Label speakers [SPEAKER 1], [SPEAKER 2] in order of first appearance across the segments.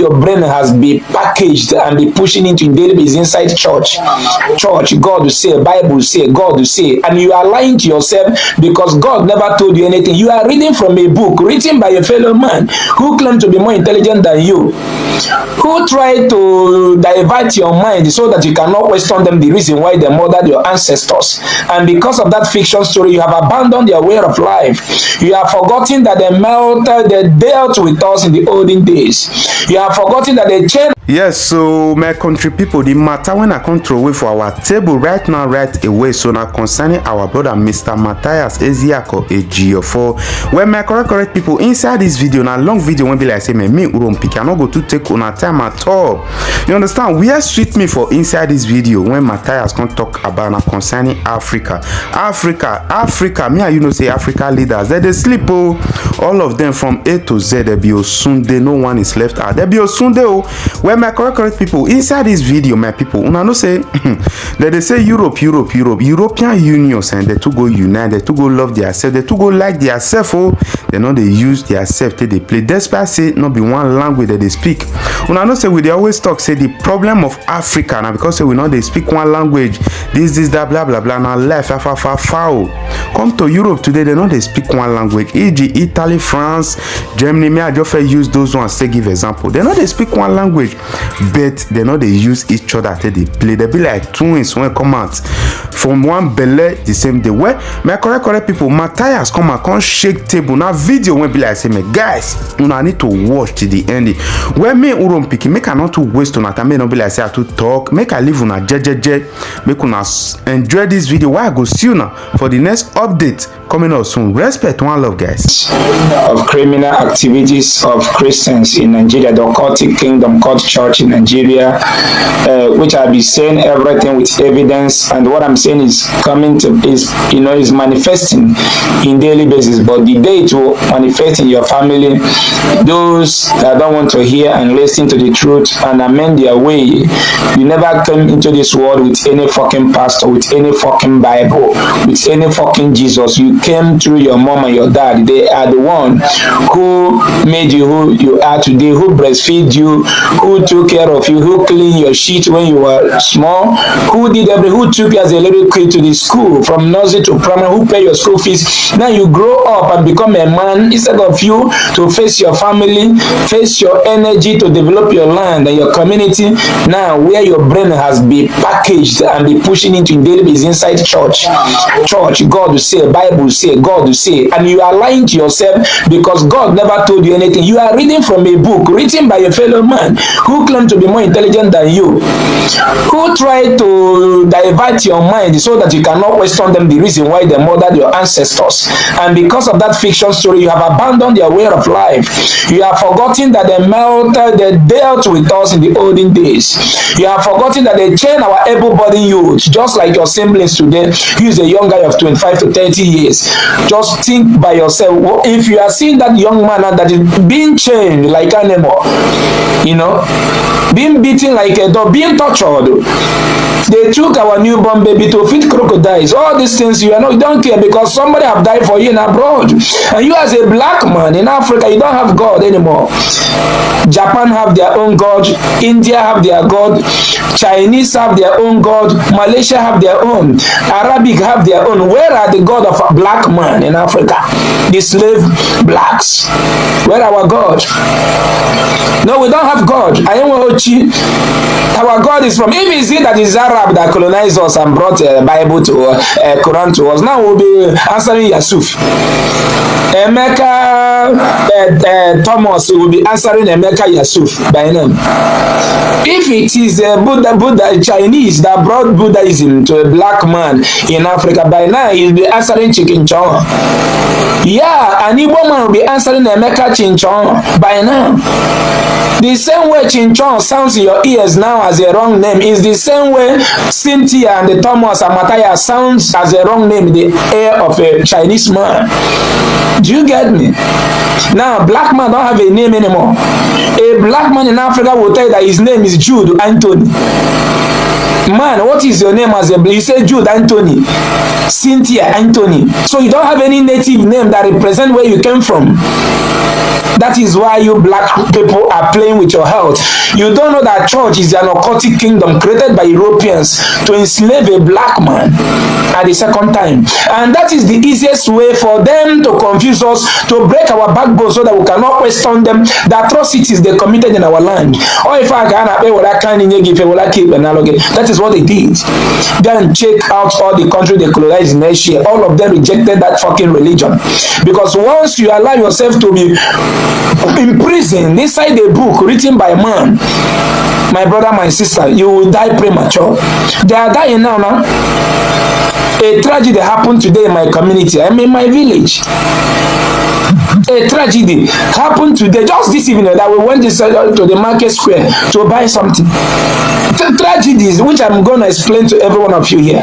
[SPEAKER 1] your brain has been packaged and be pushing into daily basis inside church. God will say, Bible will say, God will say, and you are lying to yourself because God never told you anything. You are reading from a book written by a fellow man who claimed to be more intelligent than you, who tried to divert your mind so that you cannot question them the reason why they murdered your ancestors. And because of that fiction story, you have abandoned your way of life. You have forgotten that they dealt with us in the olden days. You have forgotten that they changed.
[SPEAKER 2] Yes, so my country people, the matter when I control away for our table right now, right away. So now concerning our brother Mr. Mathias Ezeaku Ejiofor. When my correct people inside this video, now long video won't be like say me Urumpi cannot go to take on a time at all. You understand? We are sweet me for inside this video when Mathias can talk about now concerning Africa. Me and you know say Africa leaders they sleep all of them from A to Z. They be Osunde, no one is left out. They be Osunde when my correct people inside this video, my people, una know say that they say European unions and they to go unite, they to go love themselves, they to go like themselves. They know they use themselves till they play. Despite say not be one language that they speak. Una know say we they always talk say the problem of Africa now because say we know they speak one language. This that blah blah blah. Now left foul. Come to Europe today, they know they speak one language. E.g. Italy, France, Germany. Me I just use those ones to give example. They know they speak one language. But they know they use each other till they play. They be like twins when come out from one belly the same day. Where my correct people, Mathias come and come shake table. Now video when be like say me guys, I need to watch till the end. When me Urumpi make I not to waste on time. Me not be like say I to talk. Make I live on a jejeje. Make una enjoy this video. Why I go see you now for the next update coming out soon. Respect, one love, guys.
[SPEAKER 1] Of criminal activities of Christians in Nigeria, the occultic kingdom called church in Nigeria, which I'll be saying everything with evidence, and what I'm saying is is manifesting in daily basis. But the day it will manifest in your family, those that don't want to hear and listen to the truth and amend their way, you never came into this world with any fucking pastor, with any fucking Bible, with any fucking Jesus. You came through your mom and your dad. They are the one who made you who you are today, who breastfeed you, who took care of you, who cleaned your sheet when you were small, who took you as a little kid to the school from nursery to primary, who pay your school fees. Now you grow up and become a man, instead of you to face your family, face your energy to develop your land and your community. Now where your brain has been packaged and be pushing into daily basis inside church, God will say, Bible will say, God will say, and you are lying to yourself because God never told you anything. You are reading from a book written by a fellow man who claimed to be more intelligent than you, who tried to divert your mind so that you cannot question them the reason why they murdered your ancestors. And because of that fiction story, you have abandoned your way of life. You have forgotten that they dealt with us in the olden days. You have forgotten that they chained our able-bodied youth, just like your siblings today. He is a young guy of 25 to 30 years. Just think by yourself, if you are seeing that young man that is being chained like an animal, being beaten like a dog, being tortured. They took our newborn baby to feed crocodiles. All these things you don't care because somebody have died for you in abroad. And you as a black man in Africa, you don't have God anymore. Japan have their own God. India have their God. Chinese have their own God. Malaysia have their own. Arabic have their own. Where are the God of a black man in Africa? The slave blacks. Where are our God? No, we don't have God. Our God is from, if it's it that is Arab that colonized us and brought the Bible to Quran to us, now we'll be answering Yusuf. Emeka Thomas will be answering Emeka Yusuf by name. If it is Buddha Chinese that brought Buddhism to a black man in Africa, by now he'll be answering Chicken Chong. Yeah, an Igbo man will be answering Emeka Chinchon by now. The same way Chinchon sounds in your ears now as a wrong name is the same way Cynthia and the Thomas and Mathias sounds as a wrong name in the ear of a Chinese man. Do you get me? Now, black man don't have a name anymore. A black man in Africa will tell you that his name is Jude Anthony. Man, what is your name as a you say Jude Anthony, Cynthia Anthony. So you don't have any native name that represent where you came from. That is why you black people are playing with your health. You don't know that church is an occultic kingdom created by Europeans to enslave a black man at the second time. And that is the easiest way for them to confuse us, to break our backbone so that we cannot question them, the atrocities they committed in our land. Or if I can, that is what they did. Go and check out all the countries they colonized in Asia. All of them rejected that fucking religion. Because once you allow yourself to be imprisoned inside a book written by a man, my brother, my sister, you will die premature. They are dying now. A tragedy happened today in my community. I'm in my village. A tragedy happened today, just this evening, that we went to the market square to buy something. Tragedies which I'm going to explain to every one of you here,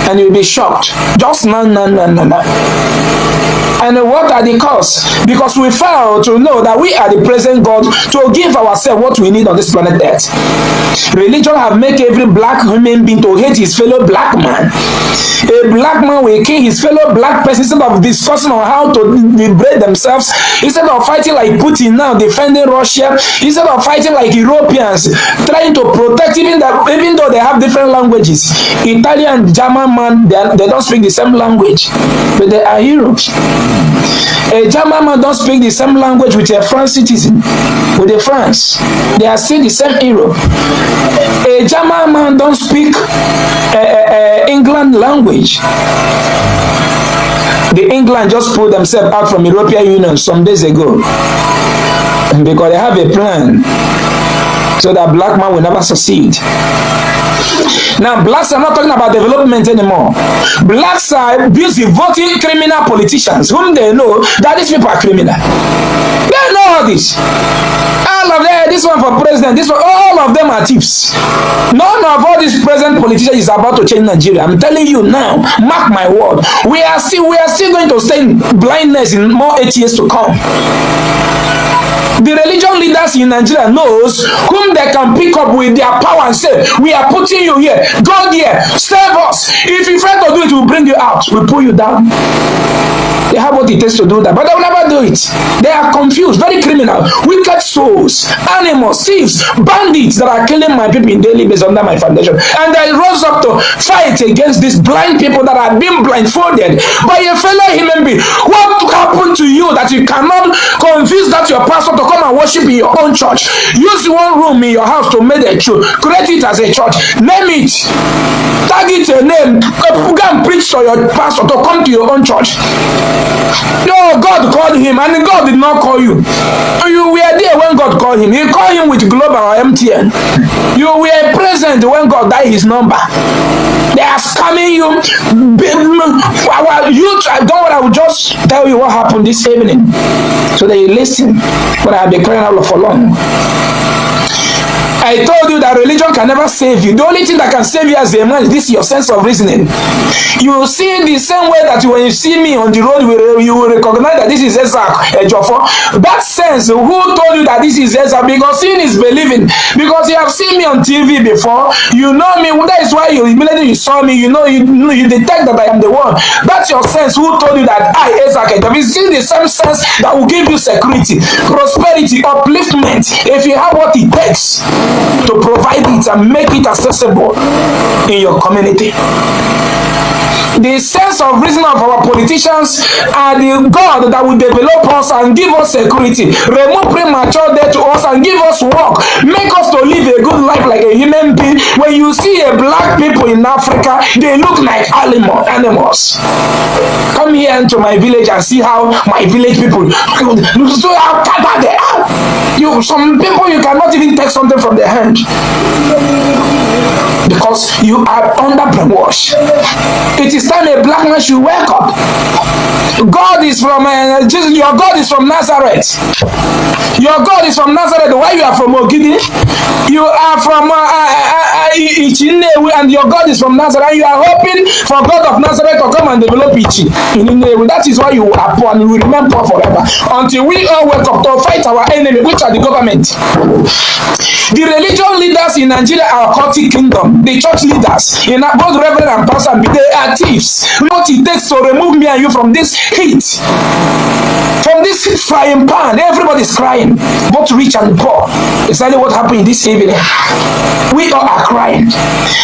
[SPEAKER 1] and you'll be shocked. Just no. And what are the cause? Because we fail to know that we are the present God to give ourselves what we need on this planet Earth. Religion have made every black human being to hate his fellow black man. A black man will kill his fellow black person instead of discussing on how to liberate themselves, instead of fighting like Putin now defending Russia, instead of fighting like Europeans trying to protect, even though they have different languages. Italian and German man, they don't speak the same language, but they are heroes. A German man don't speak the same language with a French citizen, with a France. They are still the same hero. A German man don't speak England language. The England just pulled themselves out from European Union some days ago because they have a plan so that black man will never succeed. Now, blacks are not talking about development anymore. Blacks are busy voting criminal politicians whom they know that these people are criminal. They know all this. All of them, this one for president, this one, all of them are thieves. None of all these present politicians is about to change Nigeria. I'm telling you now, mark my word. We are still going to stay in blindness in more 8 years to come. The religion leaders in Nigeria knows whom they can pick up with their power and say, we are putting you here, go there, save us. If you fail to do it, we'll bring you out, we'll pull you down. They have what it takes to do that, but they will never do it. They are confused, very criminal, wicked souls, animals, thieves, bandits that are killing my people in daily basis under my foundation. And they rose up to fight against these blind people that are being blindfolded by a fellow human being. What happened to you that you cannot convince that your pastor to come and worship in your own church? Use one room in your house to make a church, create it as a church, name it, tag it a name, go and preach to your pastor to come to your own church. No, God called him and God did not call you. You were there when God called him. He called him with Global or MTN. You were present when God died his number. They are scamming you. Our youth, I will just tell you what happened this evening so that you listen. But I have been crying out for long. I told you that religion can never save you. The only thing that can save you as a man is this, your sense of reasoning. You will see the same way that when you see me on the road, you will recognize that this is Ejiofor. That sense, who told you that this is Ezeaku? Because seeing is believing. Because you have seen me on TV before, you know me. That is why immediately you saw me, you detect that I am the one. That's your sense. Who told you that I, Ezeaku? It's still the same sense that will give you security, prosperity, upliftment, if you have what it takes to provide it and make it accessible in your community. The sense of reason of our politicians are the God that will develop us and give us security, remove premature death to us and give us work, make us to live a good life like a human being. When you see a black people in Africa, they look like animals. Come here into my village and see how my village people look, so how covered they are. Some people you cannot even take something from their hand because you are under brainwash. It is time a black man should wake up. God is from Jesus. Your God is from Nazareth. Your God is from Nazareth. Why you are from Ogidi? You are from Ichinewu, and your God is from Nazareth. You are hoping for God of Nazareth to come and develop Ichi in Inewu. That is why you are poor and you will remain poor forever until we all wake up to fight our enemy, which are the government. The religious leaders in Nigeria are cultic kingdom. The church leaders, in both reverend and pastor, they are thieves. What it takes to remove me and you from this heat, from this frying pan. Everybody's crying, both rich and poor. Exactly what happened this evening. We all are crying.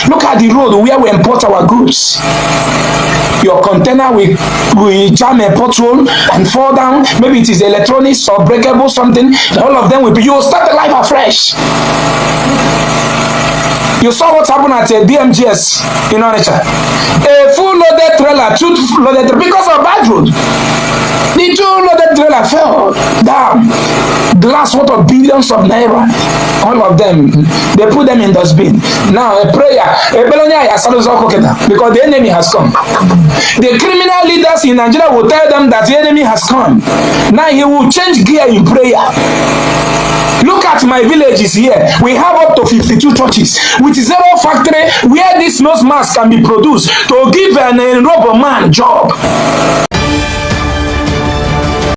[SPEAKER 1] Look at the road where we import our goods. Your container will jam a pothole and fall down. Maybe it is electronics or breakable something. All of them will be. You will start a life afresh. You saw what happened at DMGS in Onitsha. A full loaded trailer, two loaded because of bad road. The two loaded trailer fell down. Glass worth of billions of naira. All of them, they put them in dustbin. Now a prayer, because the enemy has come. The criminal leaders in Nigeria will tell them that the enemy has come. Now he will change gear in prayer. Look at my villages here. We have up to 52 churches with zero factory where this nose mask can be produced to give an enrolled man job.